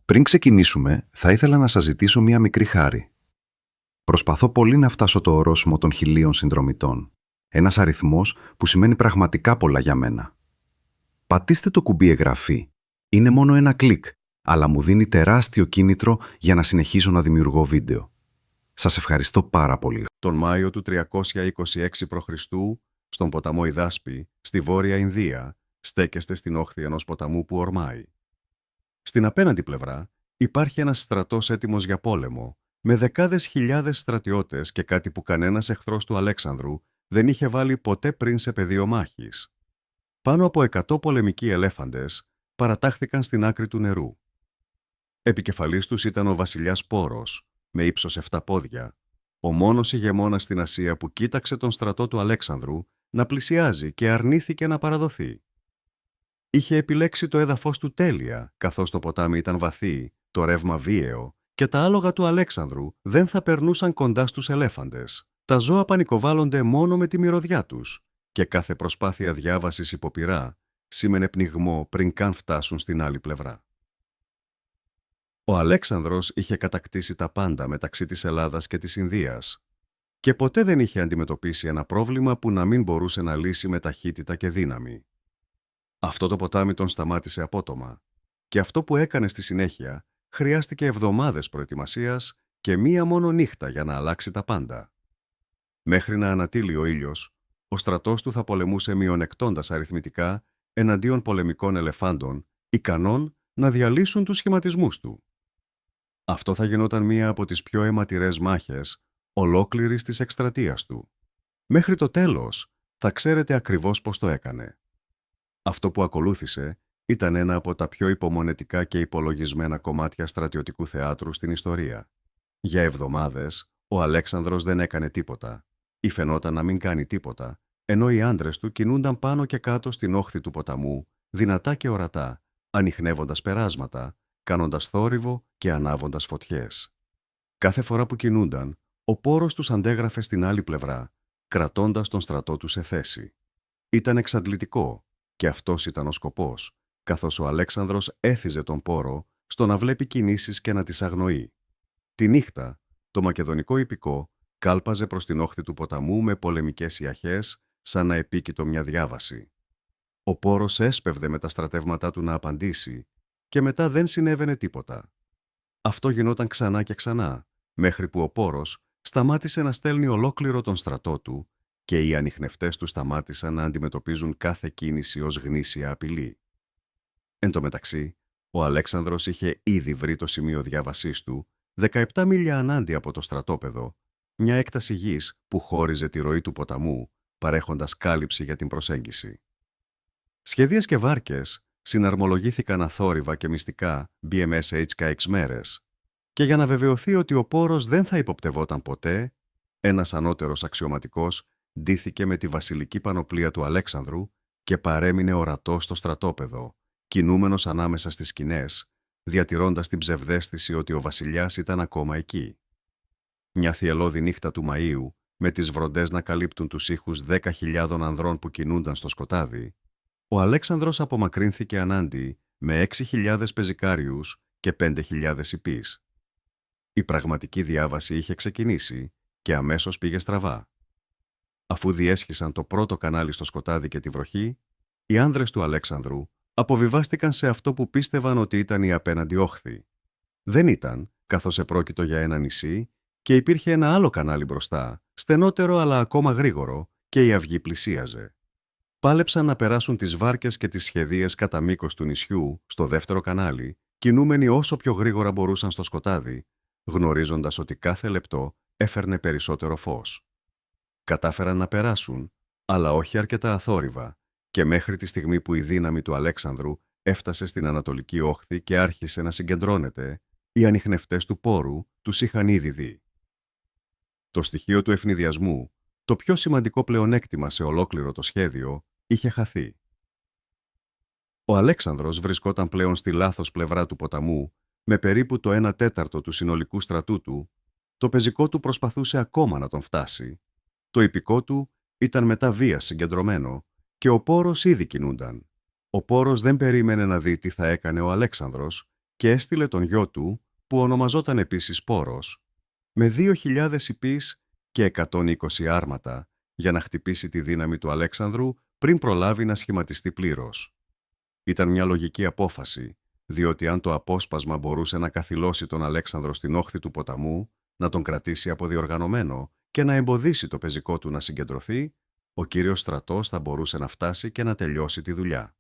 Πριν ξεκινήσουμε, θα ήθελα να σας ζητήσω μία μικρή χάρη. Προσπαθώ πολύ να φτάσω το ορόσημο των 1.000 συνδρομητών. Ένας αριθμός που σημαίνει πραγματικά πολλά για μένα. Πατήστε το κουμπί εγγραφή. Είναι μόνο ένα κλικ, αλλά μου δίνει τεράστιο κίνητρο για να συνεχίσω να δημιουργώ βίντεο. Σας ευχαριστώ πάρα πολύ. Τον Μάιο του 326 π.Χ., στον ποταμό Ιδάσπη, στη Βόρεια Ινδία, στέκεστε στην όχθη ενός ποταμού που ορμάει. Στην απέναντι πλευρά υπάρχει ένας στρατός έτοιμος για πόλεμο, με δεκάδες χιλιάδες στρατιώτες και κάτι που κανένας εχθρός του Αλέξανδρου δεν είχε βάλει ποτέ πριν σε πεδίο μάχης. Πάνω από 100 πολεμικοί ελέφαντες παρατάχθηκαν στην άκρη του νερού. Επικεφαλής τους ήταν ο βασιλιάς Πόρος, με ύψος 7 πόδια, ο μόνος ηγεμόνας στην Ασία που κοίταξε τον στρατό του Αλέξανδρου να πλησιάζει και αρνήθηκε να παραδοθεί. Είχε επιλέξει το έδαφος του τέλεια, καθώς το ποτάμι ήταν βαθύ, το ρεύμα βίαιο και τα άλογα του Αλέξανδρου δεν θα περνούσαν κοντά στους ελέφαντες. Τα ζώα πανικοβάλλονται μόνο με τη μυρωδιά τους και κάθε προσπάθεια διάβασης υποπειρά σήμαινε πνιγμό πριν καν φτάσουν στην άλλη πλευρά. Ο Αλέξανδρος είχε κατακτήσει τα πάντα μεταξύ της Ελλάδας και της Ινδίας και ποτέ δεν είχε αντιμετωπίσει ένα πρόβλημα που να μην μπορούσε να λύσει με ταχύτητα και δύναμη. Αυτό το ποτάμι τον σταμάτησε απότομα και αυτό που έκανε στη συνέχεια χρειάστηκε εβδομάδες προετοιμασίας και μία μόνο νύχτα για να αλλάξει τα πάντα. Μέχρι να ανατείλει ο ήλιος, ο στρατός του θα πολεμούσε μειονεκτώντας αριθμητικά εναντίον πολεμικών ελεφάντων, ικανών να διαλύσουν τους σχηματισμούς του. Αυτό θα γινόταν μία από τις πιο αιματηρές μάχες ολόκληρης της εκστρατείας του. Μέχρι το τέλος θα ξέρετε ακριβώς πώς το έκανε. Αυτό που ακολούθησε ήταν ένα από τα πιο υπομονετικά και υπολογισμένα κομμάτια στρατιωτικού θεάτρου στην ιστορία. Για εβδομάδες, ο Αλέξανδρος δεν έκανε τίποτα ή φαινόταν να μην κάνει τίποτα, ενώ οι άντρες του κινούνταν πάνω και κάτω στην όχθη του ποταμού, δυνατά και ορατά, ανιχνεύοντας περάσματα, κάνοντας θόρυβο και ανάβοντας φωτιές. Κάθε φορά που κινούνταν, ο Πόρος τους αντέγραφε στην άλλη πλευρά, κρατώντας τον στρατό του σε θέση. Ήταν εξαντλητικό και αυτός ήταν ο σκοπός, καθώς ο Αλέξανδρος έθιζε τον Πόρο στο να βλέπει κινήσεις και να τις αγνοεί. Τη νύχτα, το μακεδονικό ιππικό κάλπαζε προς την όχθη του ποταμού με πολεμικές ιαχές σαν να επίκειτο μια διάβαση. Ο Πόρος έσπευδε με τα στρατεύματά του να απαντήσει και μετά δεν συνέβαινε τίποτα. Αυτό γινόταν ξανά και ξανά, μέχρι που ο Πόρος σταμάτησε να στέλνει ολόκληρο τον στρατό του και οι ανιχνευτές του σταμάτησαν να αντιμετωπίζουν κάθε κίνηση ως γνήσια απειλή. Εν τω μεταξύ, ο Αλέξανδρος είχε ήδη βρει το σημείο διάβασής του 17 μίλια ανάντι από το στρατόπεδο, μια έκταση γης που χώριζε τη ροή του ποταμού, παρέχοντας κάλυψη για την προσέγγιση. Σχεδίες και βάρκες συναρμολογήθηκαν αθόρυβα και μυστικά BMSH μέρες και για να βεβαιωθεί ότι ο Πόρος δεν θα υποπτευόταν ποτέ, ένας ανώτερος αξιωματικός ντύθηκε με τη βασιλική πανοπλία του Αλέξανδρου και παρέμεινε ορατός στο στρατόπεδο, κινούμενος ανάμεσα στις σκηνές, διατηρώντας την ψευδαίσθηση ότι ο βασιλιάς ήταν ακόμα εκεί. Μια θυελλώδη νύχτα του Μαΐου, με τις βροντές να καλύπτουν τους ήχους 10.000 ανδρών που κινούνταν στο σκοτάδι, ο Αλέξανδρος απομακρύνθηκε ανάντι με 6.000 πεζικάριους και 5.000 ιππείς. Η πραγματική διάβαση είχε ξεκινήσει και αμέσως πήγε στραβά. Αφού διέσχισαν το πρώτο κανάλι στο σκοτάδι και τη βροχή, οι άνδρες του Αλέξανδρου αποβιβάστηκαν σε αυτό που πίστευαν ότι ήταν η απέναντι όχθη. Δεν ήταν, καθώς επρόκειτο για ένα νησί και υπήρχε ένα άλλο κανάλι μπροστά, στενότερο αλλά ακόμα γρήγορο, και η αυγή πλησίαζε. Πάλεψαν να περάσουν τις βάρκες και τις σχεδίες κατά μήκος του νησιού στο δεύτερο κανάλι, κινούμενοι όσο πιο γρήγορα μπορούσαν στο σκοτάδι, γνωρίζοντας ότι κάθε λεπτό έφερνε περισσότερο φως. Κατάφεραν να περάσουν, αλλά όχι αρκετά αθόρυβα, και μέχρι τη στιγμή που η δύναμη του Αλέξανδρου έφτασε στην ανατολική όχθη και άρχισε να συγκεντρώνεται, οι ανιχνευτές του Πόρου τους είχαν ήδη δει. Το στοιχείο του ευνηδιασμού, το πιο σημαντικό πλεονέκτημα σε ολόκληρο το σχέδιο, είχε χαθεί. Ο Αλέξανδρος βρισκόταν πλέον στη λάθος πλευρά του ποταμού, με περίπου το 1/4 του συνολικού στρατού του. Το πεζικό του προσπαθούσε ακόμα να τον φτάσει. Το ιππικό του ήταν μετά βίας συγκεντρωμένο και ο Πόρος ήδη κινούνταν. Ο Πόρος δεν περίμενε να δει τι θα έκανε ο Αλέξανδρος και έστειλε τον γιο του, που ονομαζόταν επίσης Πόρος, με 2.000 ιππείς και 120 άρματα για να χτυπήσει τη δύναμη του Αλέξανδρου πριν προλάβει να σχηματιστεί πλήρως. Ήταν μια λογική απόφαση, διότι αν το απόσπασμα μπορούσε να καθυλώσει τον Αλέξανδρο στην όχθη του ποταμού, να τον κρατήσει αποδιοργανωμένο και να εμποδίσει το πεζικό του να συγκεντρωθεί, ο κύριος στρατός θα μπορούσε να φτάσει και να τελειώσει τη δουλειά.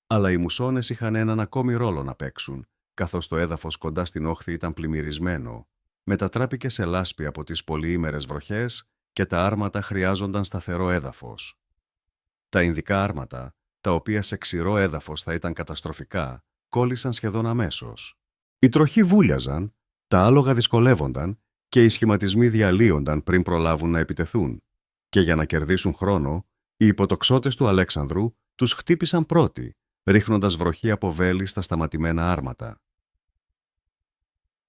Αλλά οι μουσώνες είχαν έναν ακόμη ρόλο να παίξουν, καθώς το έδαφος κοντά στην όχθη ήταν πλημμυρισμένο, μετατράπηκε σε λάσπη από τις πολυήμερες βροχές και τα άρματα χρειάζονταν σταθερό έδαφος. Τα Ινδικά άρματα, τα οποία σε ξηρό έδαφος θα ήταν καταστροφικά, κόλλησαν σχεδόν αμέσως. Οι τροχοί βούλιαζαν, τα άλογα δυσκολεύονταν και οι σχηματισμοί διαλύονταν πριν προλάβουν να επιτεθούν. Και για να κερδίσουν χρόνο, οι υποτοξότες του Αλέξανδρου τους χτύπησαν πρώτοι, ρίχνοντας βροχή από βέλη στα σταματημένα άρματα.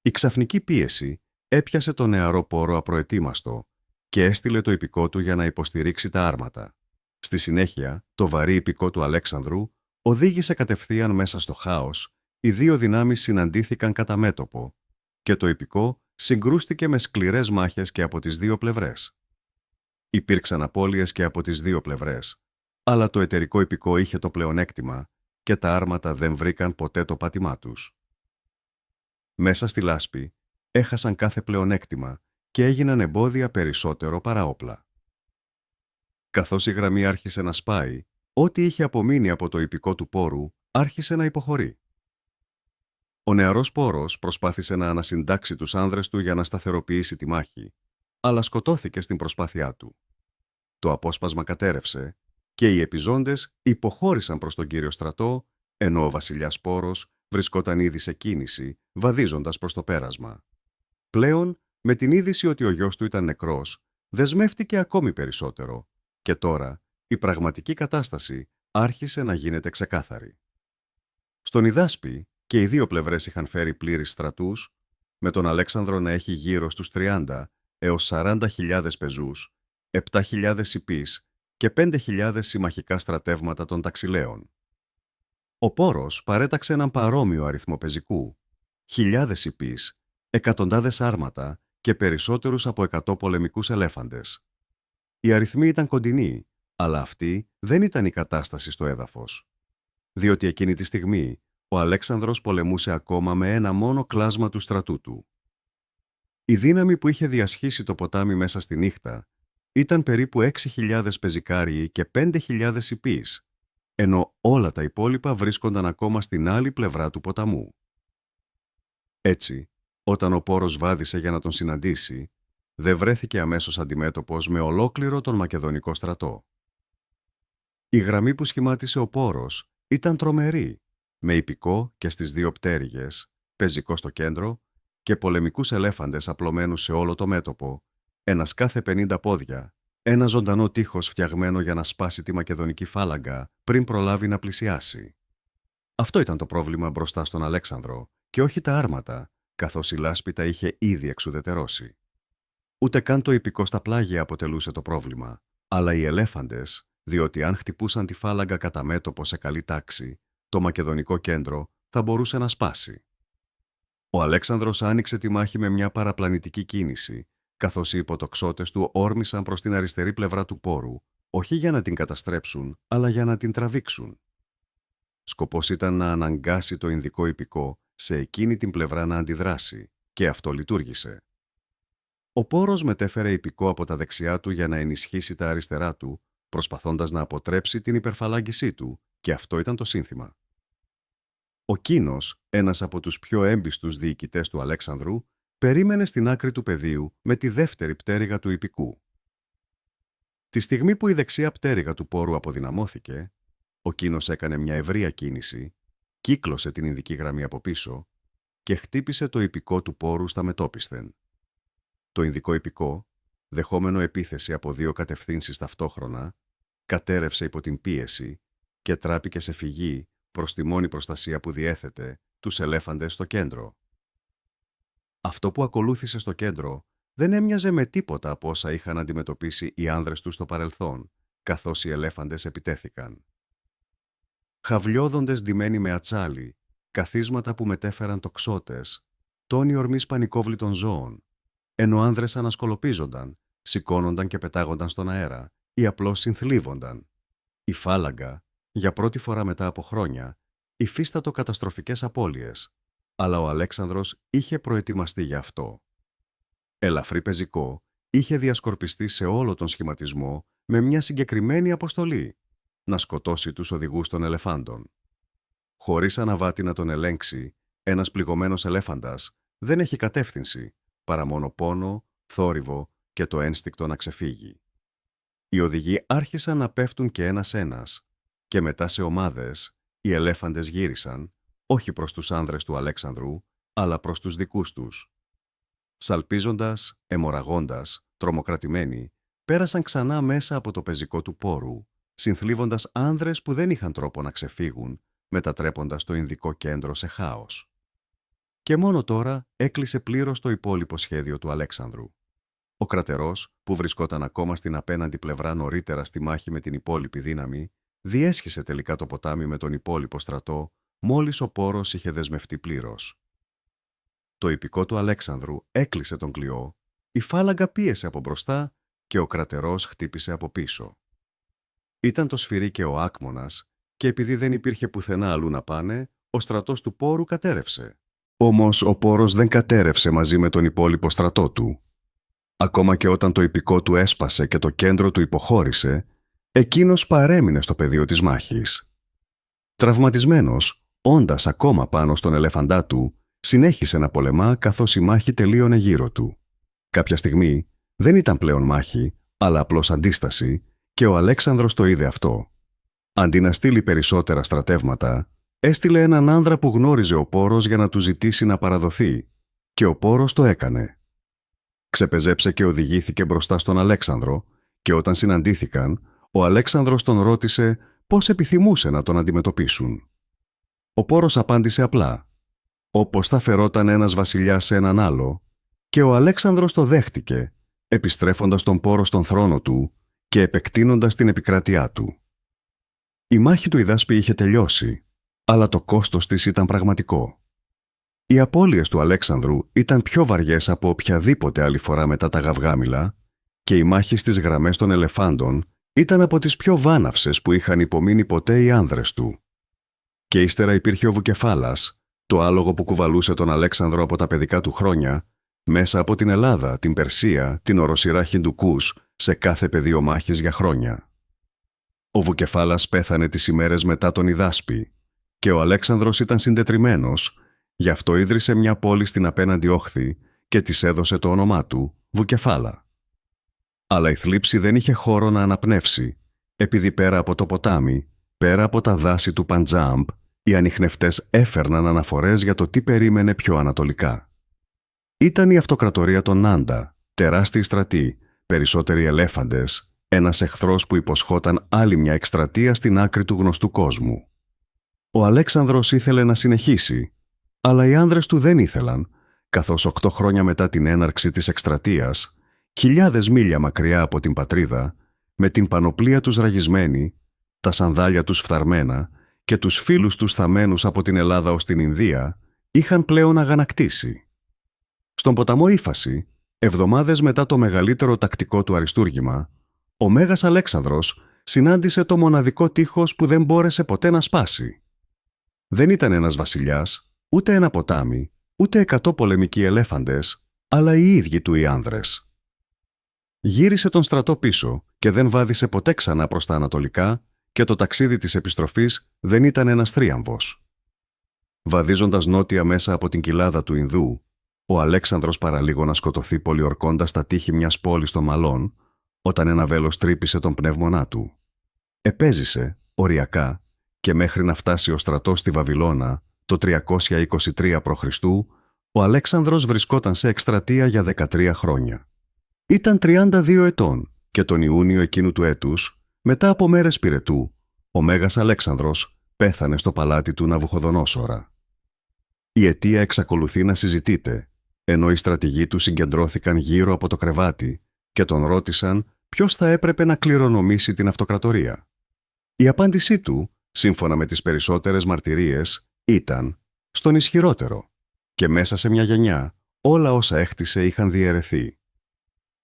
Η ξαφνική πίεση έπιασε τον νεαρό Πόρο απροετοίμαστο και έστειλε το ιππικό του για να υποστηρίξει τα άρματα. Στη συνέχεια, το βαρύ ιππικό του Αλέξανδρου οδήγησε κατευθείαν μέσα στο χάος, οι δύο δυνάμεις συναντήθηκαν κατά μέτωπο και το ιππικό συγκρούστηκε με σκληρές μάχες και από τις δύο πλευρές. Υπήρξαν απώλειες και από τις δύο πλευρές, αλλά το εταιρικό ιππικό είχε το πλεονέκτημα και τα άρματα δεν βρήκαν ποτέ το πάτημά τους. Μέσα στη λάσπη έχασαν κάθε πλεονέκτημα και έγιναν εμπόδια περισσότερο παρά όπλα. Καθώς η γραμμή άρχισε να σπάει, ό,τι είχε απομείνει από το ιππικό του Πόρου άρχισε να υποχωρεί. Ο νεαρός Πόρος προσπάθησε να ανασυντάξει τους άνδρες του για να σταθεροποιήσει τη μάχη, αλλά σκοτώθηκε στην προσπάθειά του. Το απόσπασμα κατέρευσε και οι επιζώντες υποχώρησαν προς τον κύριο στρατό, ενώ ο βασιλιάς Πόρος βρισκόταν ήδη σε κίνηση, βαδίζοντας προς το πέρασμα. Πλέον, με την είδηση ότι ο γιος του ήταν νεκρός, δεσμεύτηκε ακόμη περισσότερο και τώρα η πραγματική κατάσταση άρχισε να γίνεται ξεκάθαρη. Στον Ιδάσπη και οι δύο πλευρές είχαν φέρει πλήρεις στρατούς, με τον Αλέξανδρο να έχει γύρω στους 30 έως 40.000 πεζούς, 7.000 ιππείς και 5.000 συμμαχικά στρατεύματα των ταξιλέων. Ο Πόρος παρέταξε έναν παρόμοιο αριθμό πεζικού, χιλιάδες ιππείς, εκατοντάδες άρματα και περισσότερους από 100 πολεμικούς ελέφαντες. Οι αριθμοί ήταν κοντινοί, αλλά αυτή δεν ήταν η κατάσταση στο έδαφος. Διότι εκείνη τη στιγμή ο Αλέξανδρος πολεμούσε ακόμα με ένα μόνο κλάσμα του στρατού του. Η δύναμη που είχε διασχίσει το ποτάμι μέσα στη νύχτα ήταν περίπου 6.000 πεζικάριοι και 5.000 ιππείς, ενώ όλα τα υπόλοιπα βρίσκονταν ακόμα στην άλλη πλευρά του ποταμού. Έτσι, όταν ο Πόρος βάδισε για να τον συναντήσει, δεν βρέθηκε αμέσως αντιμέτωπος με ολόκληρο τον μακεδονικό στρατό. Η γραμμή που σχημάτισε ο Πόρος ήταν τρομερή, με ιππικό και στις δύο πτέρυγες, πεζικό στο κέντρο και πολεμικούς ελέφαντες απλωμένους σε όλο το μέτωπο, ένας κάθε 50 πόδια, ένα ζωντανό τείχος φτιαγμένο για να σπάσει τη μακεδονική φάλαγγα πριν προλάβει να πλησιάσει. Αυτό ήταν το πρόβλημα μπροστά στον Αλέξανδρο και όχι τα άρματα, καθώς η λάσπη τα είχε ήδη εξουδετερώσει. Ούτε καν το ιππικό στα πλάγια αποτελούσε το πρόβλημα, αλλά οι ελέφαντες, διότι αν χτυπούσαν τη φάλαγγα κατά μέτωπο σε καλή τάξη, το μακεδονικό κέντρο θα μπορούσε να σπάσει. Ο Αλέξανδρος άνοιξε τη μάχη με μια παραπλανητική κίνηση, καθώς οι υποτοξότες του όρμησαν προς την αριστερή πλευρά του Πόρου, όχι για να την καταστρέψουν, αλλά για να την τραβήξουν. Σκοπός ήταν να αναγκάσει το Ινδικό ιππικό σε εκείνη την πλευρά να αντιδράσει, και αυτό λειτουργήσε. Ο Πόρος μετέφερε ιππικό από τα δεξιά του για να ενισχύσει τα αριστερά του, προσπαθώντας να αποτρέψει την υπερφαλάγγισή του, και αυτό ήταν το σύνθημα. Ο Κίνος, ένας από τους πιο έμπιστους διοικητές του Αλέξανδρου, περίμενε στην άκρη του πεδίου με τη δεύτερη πτέρυγα του ιππικού. Τη στιγμή που η δεξιά πτέρυγα του Πόρου αποδυναμώθηκε, ο Κίνος έκανε μια ευρεία κίνηση, κύκλωσε την Ινδική γραμμή από πίσω και χτύπησε το ιππικό του Πόρου στα μετώπισθεν. Το Ινδικό ιππικό, δεχόμενο επίθεση από δύο κατευθύνσεις ταυτόχρονα, κατέρευσε υπό την πίεση και τράπηκε σε φυγή προς τη μόνη προστασία που διέθετε, τους ελέφαντες στο κέντρο. Αυτό που ακολούθησε στο κέντρο δεν έμοιαζε με τίποτα από όσα είχαν αντιμετωπίσει οι άνδρες τους στο παρελθόν, καθώς οι ελέφαντες επιτέθηκαν. Χαβλιόδοντες ντυμένοι με ατσάλι, καθίσματα που μετέφεραν τοξότες, τόνοι ορμής πανικόβλητων ζώων, ενώ άνδρες ανασκολοπίζονταν, σηκώνονταν και πετάγονταν στον αέρα ή απλώς συνθλίβονταν. Η φάλαγγα, για πρώτη φορά μετά από χρόνια, υφίστατο καταστροφικές απώλειες, αλλά ο Αλέξανδρος είχε προετοιμαστεί γι' αυτό. Ελαφρύ πεζικό είχε διασκορπιστεί σε όλο τον σχηματισμό με μια συγκεκριμένη αποστολή, να σκοτώσει τους οδηγούς των ελεφάντων. Χωρίς αναβάτη να τον ελέγξει, ένας πληγωμένος ελέφαντας δεν έχει κατεύθυνση, παρά μόνο πόνο, θόρυβο και το ένστικτο να ξεφύγει. Οι οδηγοί άρχισαν να πέφτουν και ένας-ένας, και μετά σε ομάδες οι ελέφαντες γύρισαν, όχι προς τους άνδρες του Αλέξανδρου, αλλά προς τους δικούς τους. Σαλπίζοντας, αιμορραγώντας, τρομοκρατημένοι, πέρασαν ξανά μέσα από το πεζικό του πόρου, συνθλίβοντας άνδρες που δεν είχαν τρόπο να ξεφύγουν, μετατρέποντας το Ινδικό κέντρο σε χάος. Και μόνο τώρα έκλεισε πλήρως το υπόλοιπο σχέδιο του Αλέξανδρου. Ο κρατερός, που βρισκόταν ακόμα στην απέναντι πλευρά νωρίτερα στη μάχη με την υπόλοιπη δύναμη, διέσχισε τελικά το ποτάμι με τον υπόλοιπο στρατό, μόλις ο πόρος είχε δεσμευτεί πλήρως. Το ιππικό του Αλέξανδρου έκλεισε τον κλειό, η φάλαγγα πίεσε από μπροστά και ο κρατερός χτύπησε από πίσω. Ήταν το σφυρί και ο άκμονας, και επειδή δεν υπήρχε πουθενά αλλού να πάνε, ο στρατός του πόρου κατέρευσε. Όμως ο πόρος δεν κατέρευσε μαζί με τον υπόλοιπο στρατό του. Ακόμα και όταν το ιππικό του έσπασε και το κέντρο του υποχώρησε, εκείνος παρέμεινε στο πεδίο της μάχης. Τραυματισμένος, όντας ακόμα πάνω στον ελέφαντά του, συνέχισε να πολεμά καθώς η μάχη τελείωνε γύρω του. Κάποια στιγμή δεν ήταν πλέον μάχη, αλλά απλώς αντίσταση, και ο Αλέξανδρος το είδε αυτό. Αντί να στείλει περισσότερα στρατεύματα, έστειλε έναν άνδρα που γνώριζε ο πόρος για να του ζητήσει να παραδοθεί, και ο πόρος το έκανε. Ξεπεζέψε και οδηγήθηκε μπροστά στον Αλέξανδρο, και όταν συναντήθηκαν, ο Αλέξανδρος τον ρώτησε πώς επιθυμούσε να τον αντιμετωπίσουν. Ο πόρος απάντησε απλά, όπως θα φερόταν ένας βασιλιάς σε έναν άλλο, και ο Αλέξανδρος το δέχτηκε, επιστρέφοντας τον πόρο στον θρόνο του και επεκτείνοντας την επικράτειά του. Η μάχη του Ιδάσπη είχε τελειώσει, αλλά το κόστος της ήταν πραγματικό. Οι απώλειες του Αλέξανδρου ήταν πιο βαριές από οποιαδήποτε άλλη φορά μετά τα Γαυγάμιλα, και η μάχη στις γραμμές των ελεφάντων ήταν από τις πιο βάναυσες που είχαν υπομείνει ποτέ οι άνδρες του. Και ύστερα υπήρχε ο Βουκεφάλας, το άλογο που κουβαλούσε τον Αλέξανδρο από τα παιδικά του χρόνια, μέσα από την Ελλάδα, την Περσία, την οροσειρά Χιντουκούς, σε κάθε πεδίο μάχης για χρόνια. Ο Βουκεφάλας πέθανε τις ημέρες μετά τον Ιδάσπη, και ο Αλέξανδρος ήταν συντετριμμένος, γι' αυτό ίδρυσε μια πόλη στην απέναντι όχθη και της έδωσε το όνομά του Βουκεφάλα. Αλλά η θλίψη δεν είχε χώρο να αναπνεύσει, επειδή πέρα από το ποτάμι, πέρα από τα δάση του Παντζάμπ, οι ανιχνευτές έφερναν αναφορές για το τι περίμενε πιο ανατολικά. Ήταν η αυτοκρατορία των Νάντα, τεράστιοι στρατοί, περισσότεροι ελέφαντες, ένας εχθρός που υποσχόταν άλλη μια εκστρατεία στην άκρη του γνωστού κόσμου. Ο Αλέξανδρος ήθελε να συνεχίσει, αλλά οι άνδρες του δεν ήθελαν, καθώς 8 χρόνια μετά την έναρξη της εκστρατείας, χιλιάδες μίλια μακριά από την πατρίδα, με την πανοπλία τους ραγισμένη, τα σανδάλια τους φθαρμένα και τους φίλους τους θαμμένους από την Ελλάδα ως την Ινδία, είχαν πλέον αγανακτήσει. Στον ποταμό Ήφαση, εβδομάδες μετά το μεγαλύτερο τακτικό του αριστούργημα, ο Μέγας Αλέξανδρος συνάντησε το μοναδικό τείχος που δεν μπόρεσε ποτέ να σπάσει. Δεν ήταν ένας βασιλιάς, ούτε ένα ποτάμι, ούτε 100 πολεμικοί ελέφαντες, αλλά οι ίδιοι του οι άνδρες. Γύρισε τον στρατό πίσω και δεν βάδισε ποτέ ξανά προς τα ανατολικά, και το ταξίδι της επιστροφής δεν ήταν ένας θρίαμβος. Βαδίζοντας νότια μέσα από την κοιλάδα του Ινδού, ο Αλέξανδρος παραλίγο να σκοτωθεί πολιορκώντας τα τείχη μιας πόλης των Μαλών, όταν ένα βέλος τρύπησε τον πνεύμονά του. Επέζησε, οριακά, και μέχρι να φτάσει ο στρατός στη Βαβυλώνα, το 323 π.Χ., ο Αλέξανδρος βρισκόταν σε εκστρατεία για 13 χρόνια. Ήταν 32 ετών και τον Ιούνιο εκείνου του έτους, μετά από μέρες πυρετού, ο Μέγας Αλέξανδρος πέθανε στο παλάτι του Ναβουχοδονόσορα. Η αιτία εξακολουθεί να συζητείται, ενώ οι στρατηγοί του συγκεντρώθηκαν γύρω από το κρεβάτι και τον ρώτησαν ποιος θα έπρεπε να κληρονομήσει την αυτοκρατορία. Η απάντησή του, σύμφωνα με τις περισσότερες μαρτυρίες, ήταν στον ισχυρότερο και μέσα σε μια γενιά όλα όσα έχτισε είχαν διαιρεθεί.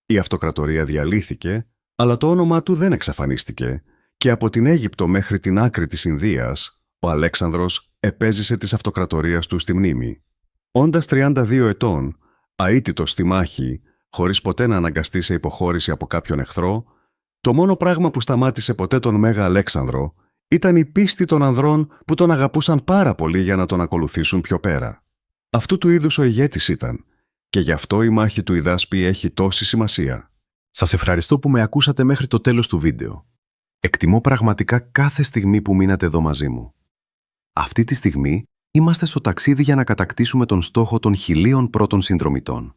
Η αυτοκρατορία διαλύθηκε, αλλά το όνομά του δεν εξαφανίστηκε και από την Αίγυπτο μέχρι την άκρη της Ινδίας, ο Αλέξανδρος επέζησε της αυτοκρατορίας του στη μνήμη. Όντας 32 ετών, αίτητος στη μάχη, χωρίς ποτέ να αναγκαστεί σε υποχώρηση από κάποιον εχθρό, το μόνο πράγμα που σταμάτησε ποτέ τον Μέγα Αλέξανδρο ήταν η πίστη των ανδρών που τον αγαπούσαν πάρα πολύ για να τον ακολουθήσουν πιο πέρα. Αυτού του είδους ο ηγέτης ήταν, και γι' αυτό η μάχη του Ιδάσπη έχει τόση σημασία. Σας ευχαριστώ που με ακούσατε μέχρι το τέλος του βίντεο. Εκτιμώ πραγματικά κάθε στιγμή που μείνατε εδώ μαζί μου. Αυτή τη στιγμή είμαστε στο ταξίδι για να κατακτήσουμε τον στόχο των 1000 πρώτων συνδρομητών.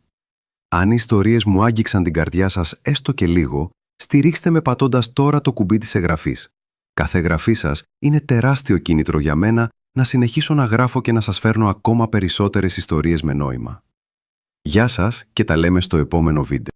Αν οι ιστορίες μου άγγιξαν την καρδιά σας έστω και λίγο, στηρίξτε με πατώντας τώρα το κουμπί της εγγραφής. Κάθε εγγραφή σας είναι τεράστιο κίνητρο για μένα να συνεχίσω να γράφω και να σας φέρνω ακόμα περισσότερες ιστορίες με νόημα. Γεια σας και τα λέμε στο επόμενο βίντεο.